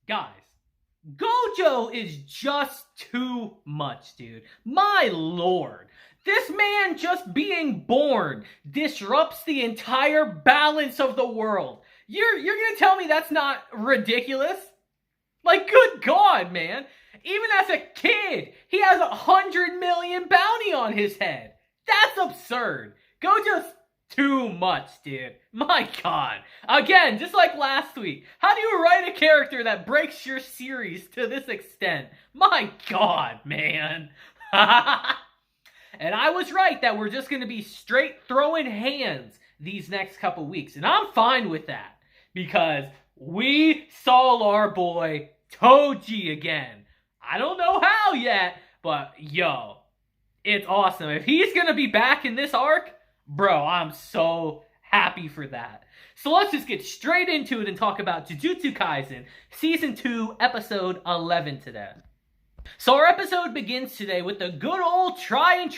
Guys, Gojo is just too much, dude. My lord. This man just being born disrupts the entire balance of the world. You're gonna tell me that's not ridiculous? Like, good God, man. Even as a kid, he has 100 million bounty on his head. That's absurd. Gojo's too much, dude. My God. Again, just like last week, how do you write a character that breaks your series to this extent? My God, man. And I was right that we're just going to be straight throwing hands these next couple weeks. And I'm fine with that. Because we saw our boy Toji again. I don't know how yet, but yo, it's awesome. If he's going to be back in this arc, bro, I'm so happy for that. So let's just get straight into it and talk about Jujutsu Kaisen, Season 2, Episode 11 today. So our episode begins today with the good old try and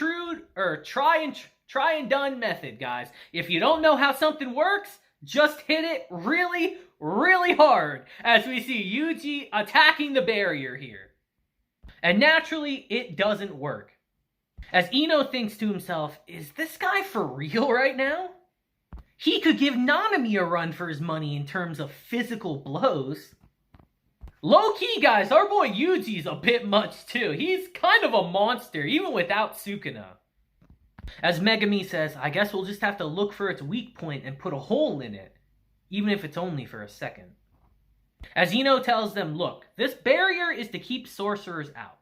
done method, guys. If you don't know how something works, just hit it really, really hard as we see Yuji attacking the barrier here. And naturally, it doesn't work. As Ino thinks to himself, is this guy for real right now? He could give Nanami a run for his money in terms of physical blows. Low-key, guys, our boy Yuji's a bit much too. He's kind of a monster, even without Sukuna. As Megami says, I guess we'll just have to look for its weak point and put a hole in it, even if it's only for a second. As Ino tells them, look, this barrier is to keep sorcerers out.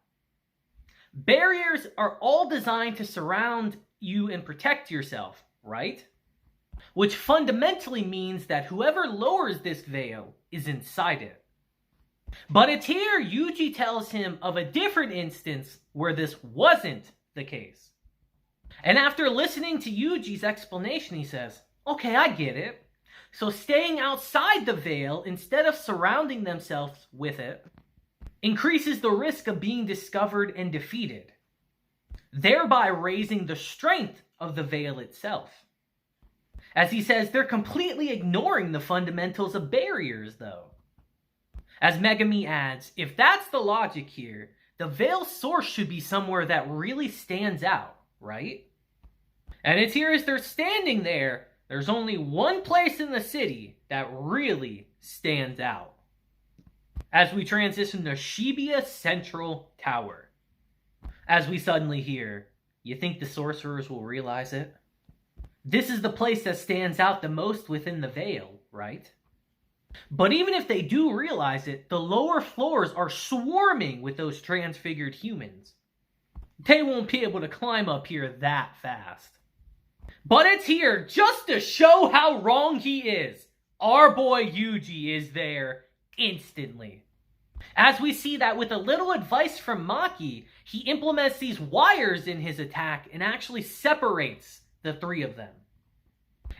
Barriers are all designed to surround you and protect yourself, right? Which fundamentally means that whoever lowers this veil is inside it. But it's here Yuji tells him of a different instance where this wasn't the case. And after listening to Yuji's explanation, he says, okay, I get it. So staying outside the veil instead of surrounding themselves with it increases the risk of being discovered and defeated, thereby raising the strength of the veil itself. As he says, they're completely ignoring the fundamentals of barriers, though. As Megami adds, if that's the logic here, the veil's source should be somewhere that really stands out, right? And it's here as they're standing there, there's only one place in the city that really stands out. As we transition to Shibuya Central Tower. As we suddenly hear, you think the sorcerers will realize it? This is the place that stands out the most within the veil, right? But even if they do realize it, the lower floors are swarming with those transfigured humans. They won't be able to climb up here that fast. But it's here just to show how wrong he is. Our boy Yuji is there instantly. As we see that with a little advice from Maki, he implements these wires in his attack and actually separates the three of them.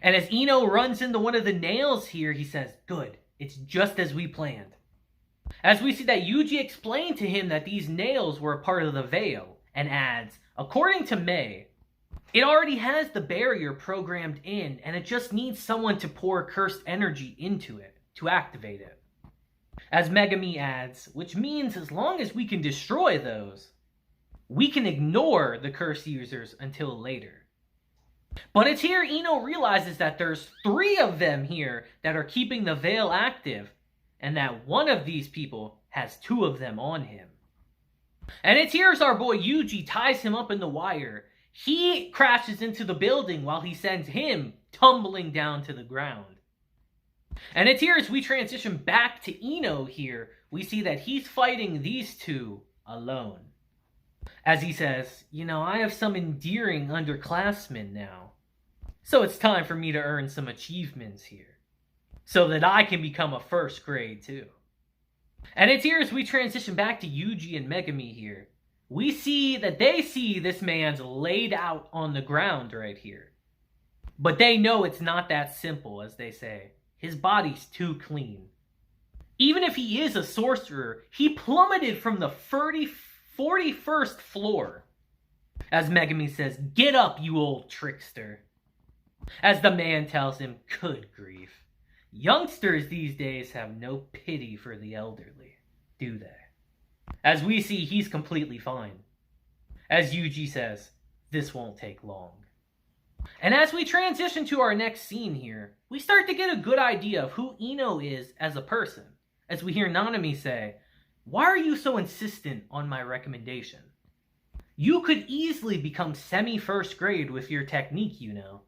And as Ino runs into one of the nails here, he says, good, it's just as we planned. As we see that Yuji explained to him that these nails were a part of the veil, and adds, according to Mei, it already has the barrier programmed in, and it just needs someone to pour cursed energy into it to activate it. As Megami adds, which means as long as we can destroy those, we can ignore the curse users until later. But it's here Ino realizes that there's 3 of them here that are keeping the veil active, and that one of these people has 2 of them on him. And it's here as our boy Yuji ties him up in the wire. He crashes into the building while he sends him tumbling down to the ground. And it's here as we transition back to Ino here, we see that he's fighting these 2 alone. As he says, you know, I have some endearing underclassmen now. So it's time for me to earn some achievements here. So that I can become a first grade too. And it's here as we transition back to Yuji and Megami here. We see that they see this man's laid out on the ground right here. But they know it's not that simple, as they say. His body's too clean. Even if he is a sorcerer, he plummeted from the 41st floor. As Megami says, get up, you old trickster. As the man tells him, good grief. Youngsters these days have no pity for the elderly. do they? As we see, he's completely fine. As Yuji says, this won't take long. And as we transition to our next scene here, we start to get a good idea of who Ino is as a person, as we hear Nanami say, "Why are you so insistent on my recommendation? You could easily become semi-first grade with your technique, you know."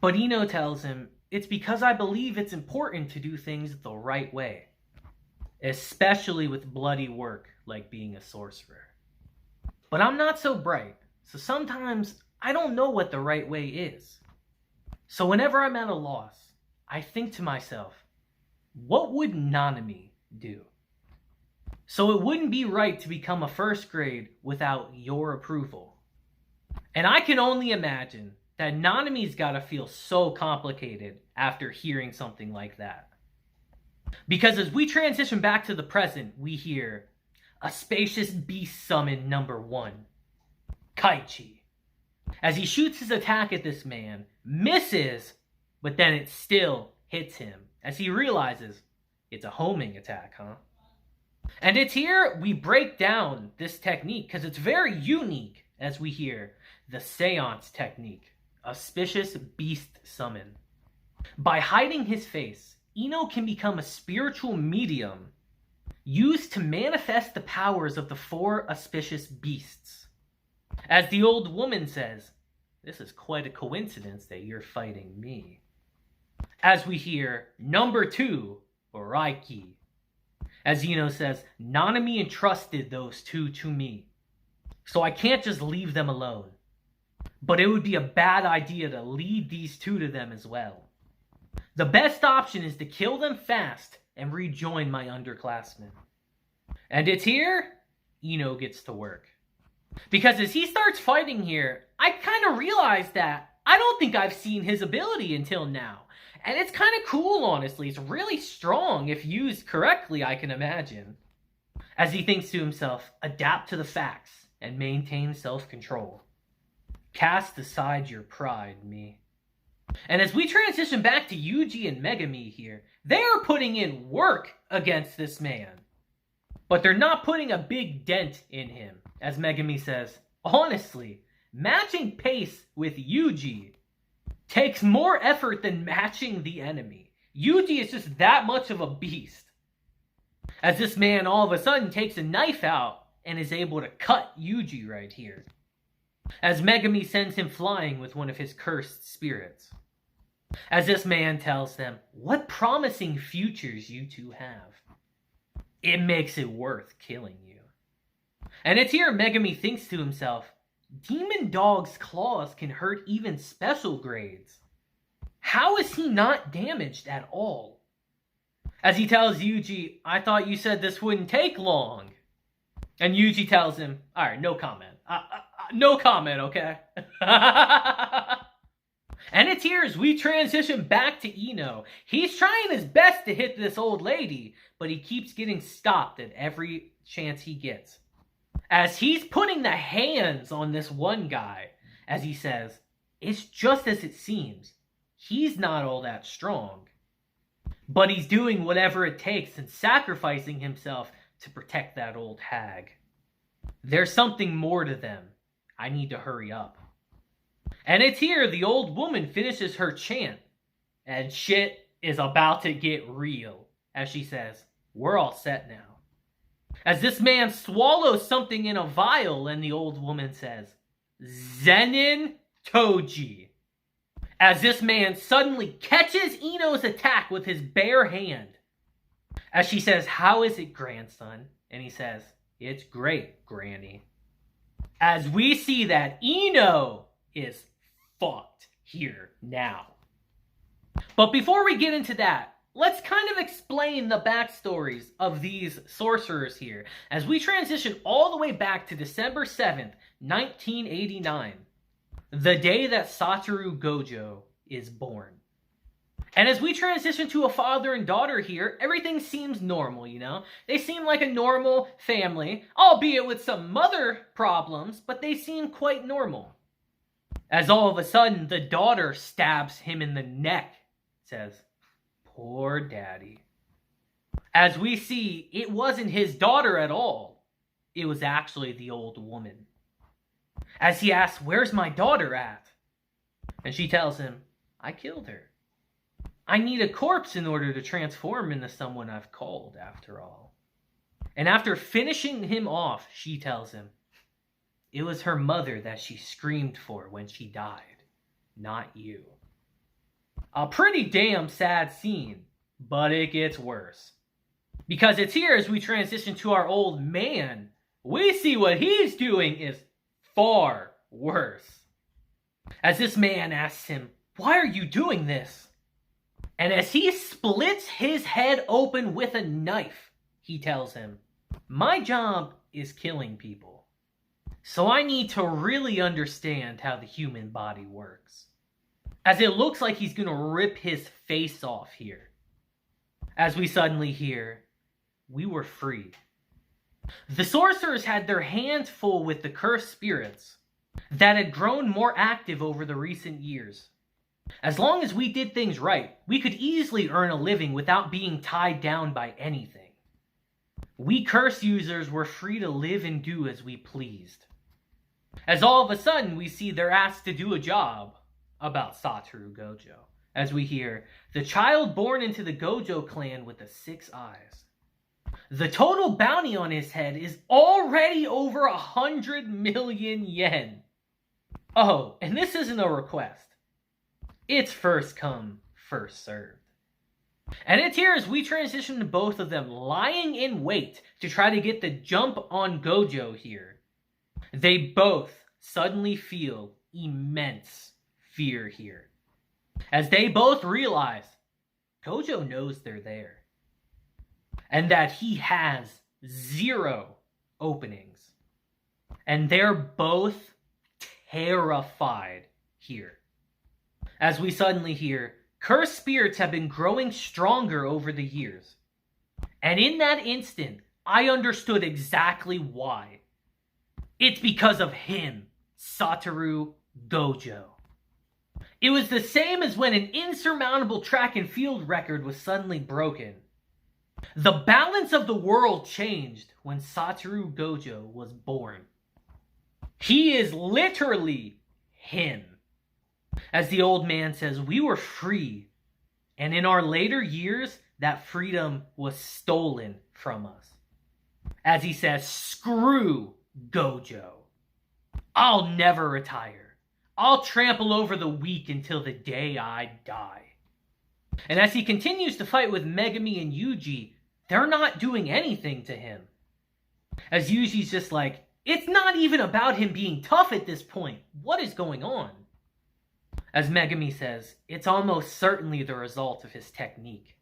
But Ino tells him, "It's because I believe it's important to do things the right way, especially with bloody work like being a sorcerer. But I'm not so bright, so sometimes I don't know what the right way is. So whenever I'm at a loss, I think to myself, what would Nanami do? So it wouldn't be right to become a first grade without your approval." And I can only imagine that Nanami's gotta feel so complicated after hearing something like that. Because as we transition back to the present, we hear, "A spacious beast summon number 1, Kaichi." As he shoots his attack at this man, misses, but then it still hits him, as he realizes it's a homing attack, huh? And it's here we break down this technique, because it's very unique, as we hear, the seance technique, auspicious beast summon. By hiding his face, Ino can become a spiritual medium used to manifest the powers of the 4 auspicious beasts. As the old woman says, "This is quite a coincidence that you're fighting me." As we hear, number 2, Raiki. As Ino says, "Nanami entrusted those 2 to me, so I can't just leave them alone. But it would be a bad idea to lead these 2 to them as well. The best option is to kill them fast and rejoin my underclassmen." And it's here Ino gets to work. Because as he starts fighting here, I kind of realize that I don't think I've seen his ability until now. And it's kind of cool, honestly. It's really strong if used correctly, I can imagine. As he thinks to himself, adapt to the facts and maintain self-control. Cast aside your pride, me. And as we transition back to Yuji and Megami here, they are putting in work against this man. But they're not putting a big dent in him. As Megami says, honestly, matching pace with Yuji takes more effort than matching the enemy. Yuji is just that much of a beast. As this man all of a sudden takes a knife out and is able to cut Yuji right here. As Megami sends him flying with one of his cursed spirits. As this man tells them, "What promising futures you 2 have. It makes it worth killing you." And it's here Megami thinks to himself, Demon Dog's claws can hurt even special grades. How is he not damaged at all? As he tells Yuji, "I thought you said this wouldn't take long." And Yuji tells him, "Alright, no comment. No comment, okay?" And it's here as we transition back to Ino. He's trying his best to hit this old lady, but he keeps getting stopped at every chance he gets. As he's putting the hands on this one guy, as he says, "It's just as it seems. He's not all that strong. But he's doing whatever it takes and sacrificing himself to protect that old hag. There's something more to them. I need to hurry up." And it's here the old woman finishes her chant, and shit is about to get real, as she says, "We're all set now." As this man swallows something in a vial, and the old woman says, "Zenin Toji." As this man suddenly catches Ino's attack with his bare hand. As she says, "How is it, grandson?" And he says, "It's great, Granny." As we see that Ino is fucked here now. But before we get into that, let's kind of explain the backstories of these sorcerers here, as we transition all the way back to December 7th, 1989, the day that Satoru Gojo is born. And as we transition to a father and daughter here, everything seems normal, you know? They seem like a normal family, albeit with some mother problems, but they seem quite normal. As all of a sudden, the daughter stabs him in the neck, says, "Poor daddy." As we see, it wasn't his daughter at all. It was actually the old woman. As he asks, "Where's my daughter at?" And she tells him, "I killed her. I need a corpse in order to transform into someone I've called, after all." And after finishing him off, she tells him, "It was her mother that she screamed for when she died, not you." A pretty damn sad scene, but it gets worse. Because it's here as we transition to our old man, we see what he's doing is far worse. As this man asks him, "Why are you doing this?" And as he splits his head open with a knife, he tells him, "My job is killing people. So I need to really understand how the human body works." As it looks like he's going to rip his face off here. As we suddenly hear, "We were free." The sorcerers had their hands full with the cursed spirits that had grown more active over the recent years. As long as we did things right, we could easily earn a living without being tied down by anything. We curse users were free to live and do as we pleased. As all of a sudden we see they're asked to do a job about Satoru Gojo. As we hear, "The child born into the Gojo clan with the 6 eyes. The total bounty on his head is already over 100 million yen. Oh, and this isn't a request. It's first come, first served." And it's here as we transition to both of them lying in wait to try to get the jump on Gojo here. They both suddenly feel immense fear here. As they both realize Gojo knows they're there. And that he has 0 openings. And they're both terrified here. As we suddenly hear, cursed spirits have been growing stronger over the years. And in that instant, I understood exactly why. It's because of him, Satoru Gojo. It was the same as when an insurmountable track and field record was suddenly broken. The balance of the world changed when Satoru Gojo was born. He is literally him. As the old man says, "We were free, and in our later years, that freedom was stolen from us." As he says, "Screw Gojo. I'll never retire. I'll trample over the weak until the day I die." And as he continues to fight with Megumi and Yuji, they're not doing anything to him. As Yuji's just like, "It's not even about him being tough at this point. What is going on?" As Megumi says, "It's almost certainly the result of his technique.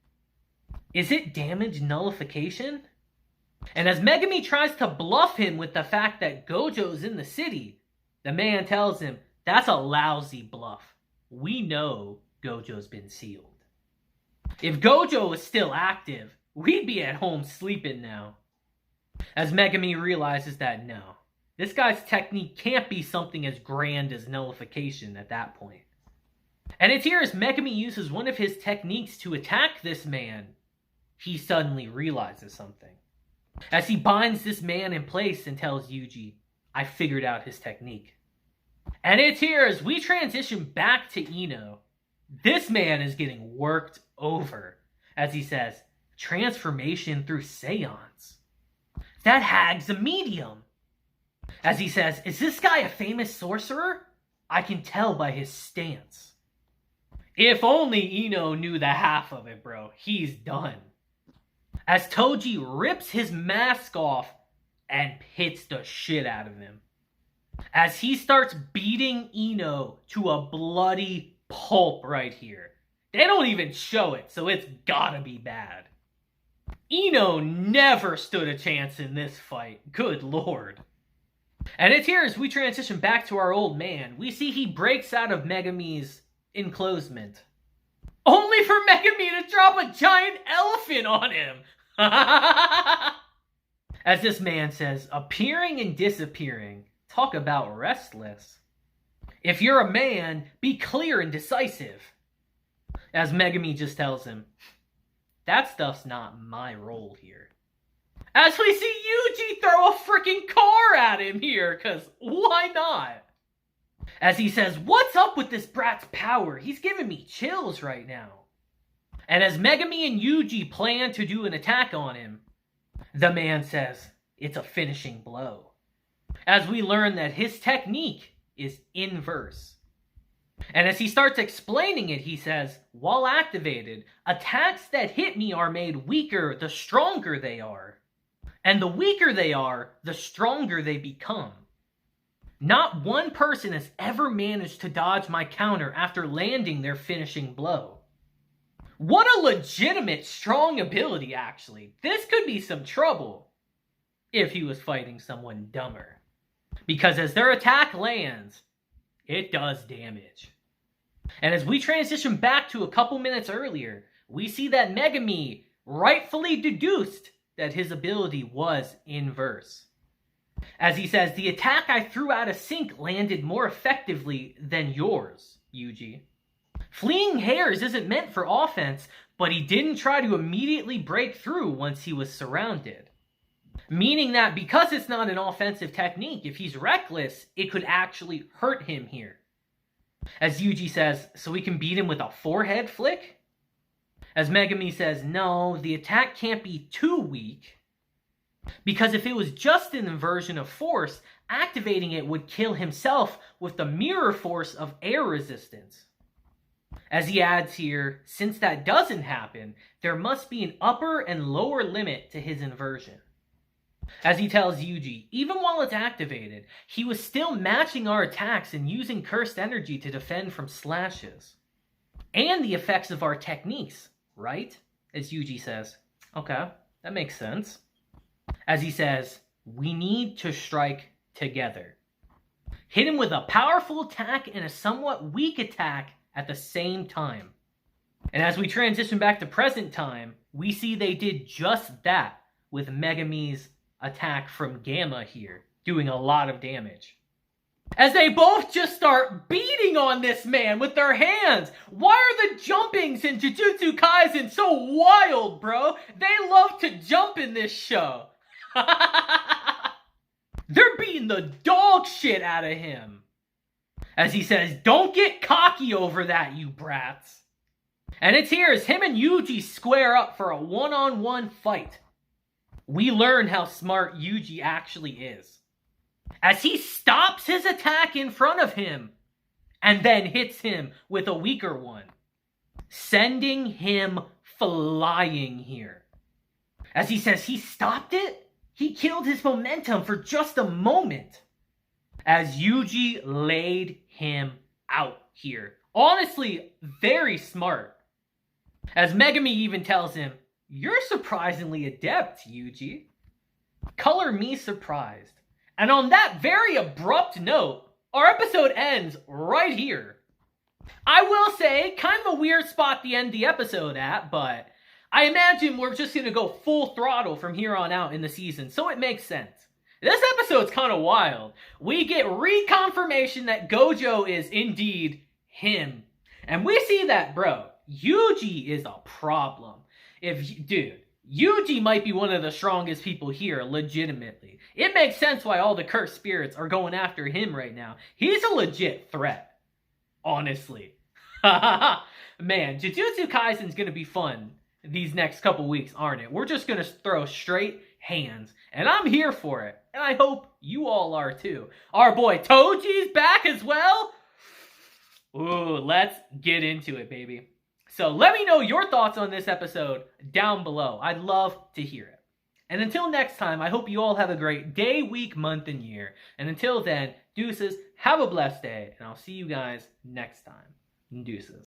Is it damage nullification?" And as Megumi tries to bluff him with the fact that Gojo's in the city, the man tells him, "That's a lousy bluff. We know Gojo's been sealed. If Gojo was still active, we'd be at home sleeping now." As Megumi realizes that no, this guy's technique can't be something as grand as nullification at that point. And it's here as Megumi uses one of his techniques to attack this man, he suddenly realizes something. As he binds this man in place and tells Yuji, "I figured out his technique." And it's here as we transition back to Ino. This man is getting worked over. As he says, "Transformation through seance. That hag's a medium." As he says, "Is this guy a famous sorcerer? I can tell by his stance." If only Ino knew the half of it, bro. He's done. As Toji rips his mask off and hits the shit out of him. As he starts beating Ino to a bloody pulp right here. They don't even show it, so it's gotta be bad. Ino never stood a chance in this fight. Good lord. And it's here as we transition back to our old man. We see he breaks out of Megumi's enclosement. Only for Megumi to drop a giant elephant on him! As this man says, "Appearing and disappearing. Talk about restless. If you're a man, be clear and decisive." As Megumi just tells him, That stuff's not my role here. As we see Yuji throw a freaking car at him here, because why not? As he says, what's up with this brat's power? He's giving me chills right now. And as Megami and Yuji plan to do an attack on him, the man says, it's a finishing blow. As we learn that his technique is inverse. And as he starts explaining it, he says, while activated, attacks that hit me are made weaker the stronger they are. And the weaker they are, the stronger they become. Not one person has ever managed to dodge my counter after landing their finishing blow. What a legitimate strong ability, actually. This could be some trouble if he was fighting someone dumber. Because as their attack lands, it does damage. And as we transition back to a couple minutes earlier, we see that Megami rightfully deduced that his ability was inverse. As he says, the attack I threw out of sync landed more effectively than yours, Yuji. Fleeing hairs isn't meant for offense, but he didn't try to immediately break through once he was surrounded. Meaning that because it's not an offensive technique, if he's reckless, it could actually hurt him here. As Yuji says, so we can beat him with a forehead flick? As Megami says, no, the attack can't be too weak. Because if it was just an inversion of force, activating it would kill himself with the mirror force of air resistance. As he adds here, since that doesn't happen, there must be an upper and lower limit to his inversion. As he tells Yuji, even while it's activated, he was still matching our attacks and using cursed energy to defend from slashes. And the effects of our techniques, right? As Yuji says, okay, that makes sense. As he says, we need to strike together. Hit him with a powerful attack and a somewhat weak attack at the same time. And as we transition back to present time, we see they did just that with Megami's attack from Gamma here, doing a lot of damage. As they both just start beating on this man with their hands. Why are the jumpings in Jujutsu Kaisen so wild, bro? They love to jump in this show. They're beating the dog shit out of him. As he says, don't get cocky over that, you brats. And it's here as him and Yuji square up for a one-on-one fight. We learn how smart Yuji actually is. As he stops his attack in front of him and then hits him with a weaker one, sending him flying here. As he says he stopped it, he killed his momentum for just a moment. As Yuji laid him out here. Honestly, very smart. As Megami even tells him, you're surprisingly adept, Yuji. Color me surprised. And on that very abrupt note, our episode ends right here. I will say, kind of a weird spot to end the episode at, but I imagine we're just going to go full throttle from here on out in the season, so it makes sense. This episode's kind of wild. We get reconfirmation that Gojo is indeed him. And we see that, bro, Yuji is a problem. Dude, Yuji might be one of the strongest people here, legitimately. It makes sense why all the cursed spirits are going after him right now. He's a legit threat. Honestly. Man, Jujutsu Kaisen's gonna be fun these next couple weeks, aren't it? We're just gonna throw straight hands. And I'm here for it. And I hope you all are too. Our boy Toji's back as well. Ooh, let's get into it, baby. So let me know your thoughts on this episode down below. I'd love to hear it. And until next time, I hope you all have a great day, week, month, and year. And until then, deuces, have a blessed day, and I'll see you guys next time. Deuces.